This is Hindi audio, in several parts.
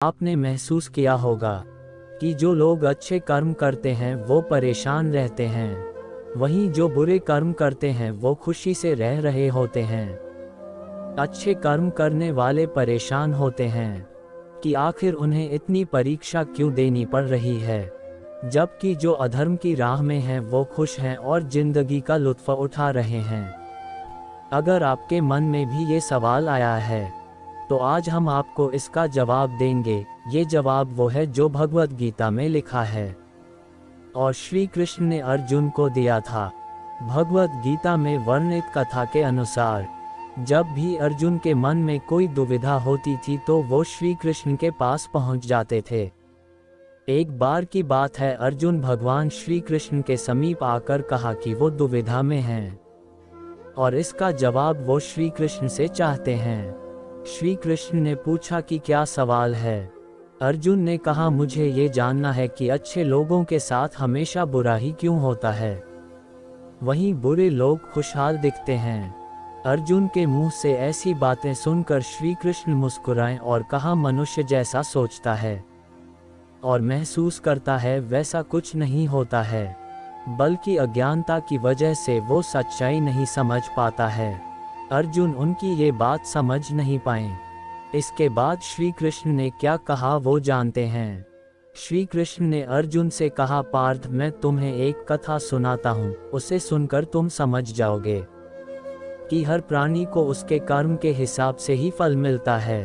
आपने महसूस किया होगा कि जो लोग अच्छे कर्म करते हैं वो परेशान रहते हैं, वहीं जो बुरे कर्म करते हैं वो खुशी से रह रहे होते हैं। अच्छे कर्म करने वाले परेशान होते हैं कि आखिर उन्हें इतनी परीक्षा क्यों देनी पड़ रही है, जबकि जो अधर्म की राह में हैं वो खुश हैं और जिंदगी का लुत्फ़ उठा रहे हैं। अगर आपके मन में भी ये सवाल आया है तो आज हम आपको इसका जवाब देंगे। ये जवाब वो है जो भगवत गीता में लिखा है और श्री कृष्ण ने अर्जुन को दिया था। भगवत गीता में वर्णित कथा के अनुसार जब भी अर्जुन के मन में कोई दुविधा होती थी तो वो श्री कृष्ण के पास पहुंच जाते थे। एक बार की बात है, अर्जुन भगवान श्री कृष्ण के समीप आकर कहा कि वो दुविधा में हैं और इसका जवाब वो श्री कृष्ण से चाहते हैं। श्री कृष्ण ने पूछा कि क्या सवाल है। अर्जुन ने कहा, मुझे ये जानना है कि अच्छे लोगों के साथ हमेशा बुरा ही क्यों होता है, वहीं बुरे लोग खुशहाल दिखते हैं। अर्जुन के मुंह से ऐसी बातें सुनकर श्री कृष्ण मुस्कुराए और कहा, मनुष्य जैसा सोचता है और महसूस करता है वैसा कुछ नहीं होता है, बल्कि अज्ञानता की वजह से वो सच्चाई नहीं समझ पाता है। अर्जुन उनकी ये बात समझ नहीं पाए। इसके बाद श्री कृष्ण ने क्या कहा वो जानते हैं। श्री कृष्ण ने अर्जुन से कहा, पार्थ, मैं तुम्हें एक कथा सुनाता हूँ, उसे सुनकर तुम समझ जाओगे कि हर प्राणी को उसके कर्म के हिसाब से ही फल मिलता है।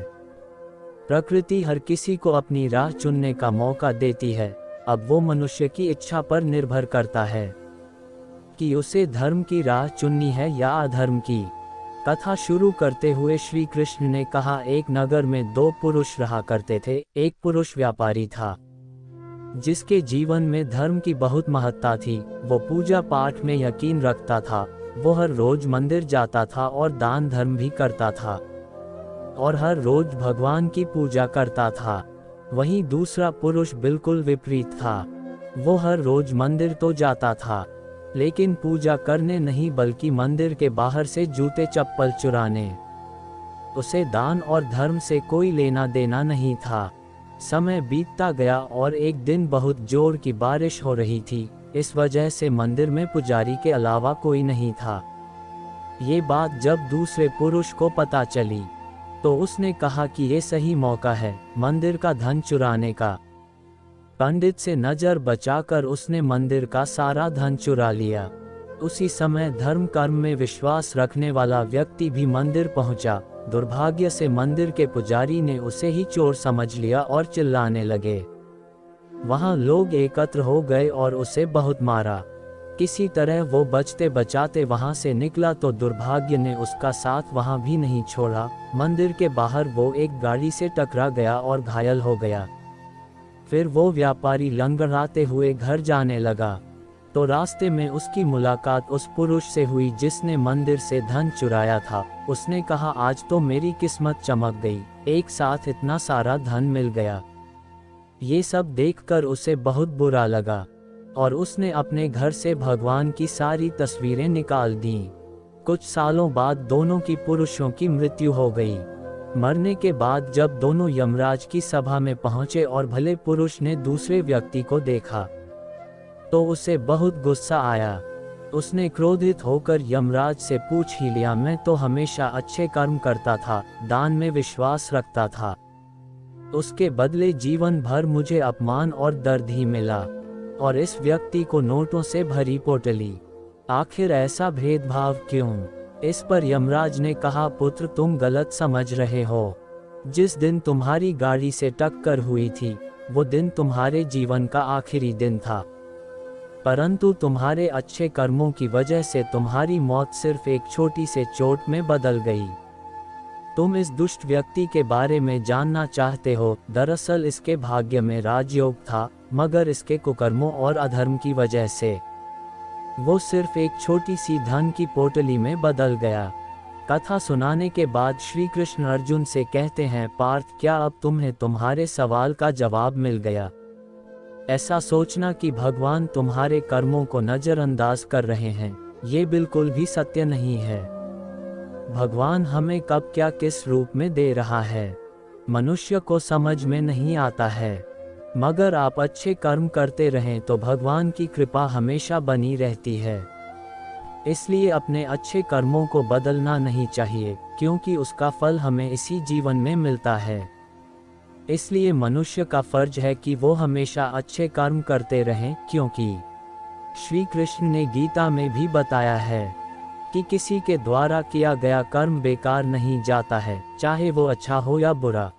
प्रकृति हर किसी को अपनी राह चुनने का मौका देती है, अब वो मनुष्य की इच्छा पर निर्भर करता है कि उसे धर्म की राह चुननी है या अधर्म की। कथा शुरू करते हुए श्री कृष्ण ने कहा, एक नगर में दो पुरुष रहा करते थे। एक पुरुष व्यापारी था जिसके जीवन में धर्म की बहुत महत्ता थी। वो पूजा पाठ में यकीन रखता था, वो हर रोज मंदिर जाता था और दान धर्म भी करता था और हर रोज भगवान की पूजा करता था। वहीं दूसरा पुरुष बिल्कुल विपरीत था, वो हर रोज मंदिर तो जाता था लेकिन पूजा करने नहीं बल्कि मंदिर के बाहर से जूते चप्पल चुराने। उसे दान और धर्म से कोई लेना देना नहीं था। समय बीतता गया और एक दिन बहुत जोर की बारिश हो रही थी, इस वजह से मंदिर में पुजारी के अलावा कोई नहीं था। ये बात जब दूसरे पुरुष को पता चली तो उसने कहा कि ये सही मौका है मंदिर का धन चुराने का। पंडित से नजर बचाकर उसने मंदिर का सारा धन चुरा लिया। उसी समय धर्म कर्म में विश्वास रखने वाला व्यक्ति भी मंदिर पहुंचा। दुर्भाग्य से मंदिर के पुजारी ने उसे ही चोर समझ लिया और चिल्लाने लगे। वहां लोग एकत्र हो गए और उसे बहुत मारा। किसी तरह वो बचते बचाते वहां से निकला तो दुर्भाग्य ने उसका साथ वहां भी नहीं छोड़ा। मंदिर के बाहर वो एक गाड़ी से टकरा गया और घायल हो गया। फिर वो व्यापारी लंगड़ाते हुए घर जाने लगा तो रास्ते में उसकी मुलाकात उस पुरुष से हुई जिसने मंदिर से धन चुराया था। उसने कहा, आज तो मेरी किस्मत चमक गई, एक साथ इतना सारा धन मिल गया। ये सब देखकर उसे बहुत बुरा लगा और उसने अपने घर से भगवान की सारी तस्वीरें निकाल दीं। कुछ सालों बाद दोनों की पुरुषों की मृत्यु हो गई। मरने के बाद जब दोनों यमराज की सभा में पहुंचे और भले पुरुष ने दूसरे व्यक्ति को देखा तो उसे बहुत गुस्सा आया। उसने क्रोधित होकर यमराज से पूछ ही लिया, मैं तो हमेशा अच्छे कर्म करता था, दान में विश्वास रखता था, उसके बदले जीवन भर मुझे अपमान और दर्द ही मिला और इस व्यक्ति को नोटों से भरी पोटली, आखिर ऐसा भेदभाव क्यों? इस पर यमराज ने कहा, पुत्र, तुम गलत समझ रहे हो। जिस दिन तुम्हारी गाड़ी से टक्कर हुई थी वो दिन तुम्हारे जीवन का आखिरी दिन था, परंतु तुम्हारे अच्छे कर्मों की वजह से तुम्हारी मौत सिर्फ एक छोटी से चोट में बदल गई। तुम इस दुष्ट व्यक्ति के बारे में जानना चाहते हो। दरअसल इसके भाग्य में राजयोग था, मगर इसके कुकर्मों और अधर्म की वजह से वो सिर्फ एक छोटी सी धन की पोटली में बदल गया। कथा सुनाने के बाद श्री कृष्ण अर्जुन से कहते हैं, पार्थ, क्या अब तुम्हें तुम्हारे सवाल का जवाब मिल गया? ऐसा सोचना कि भगवान तुम्हारे कर्मों को नजरअंदाज कर रहे हैं, ये बिल्कुल भी सत्य नहीं है। भगवान हमें कब क्या किस रूप में दे रहा है, मनुष्य को समझ में नहीं आता है। मगर आप अच्छे कर्म करते रहें तो भगवान की कृपा हमेशा बनी रहती है। इसलिए अपने अच्छे कर्मों को बदलना नहीं चाहिए, क्योंकि उसका फल हमें इसी जीवन में मिलता है। इसलिए मनुष्य का फर्ज है कि वो हमेशा अच्छे कर्म करते रहें, क्योंकि श्री कृष्ण ने गीता में भी बताया है कि किसी के द्वारा किया गया कर्म बेकार नहीं जाता है, चाहे वो अच्छा हो या बुरा।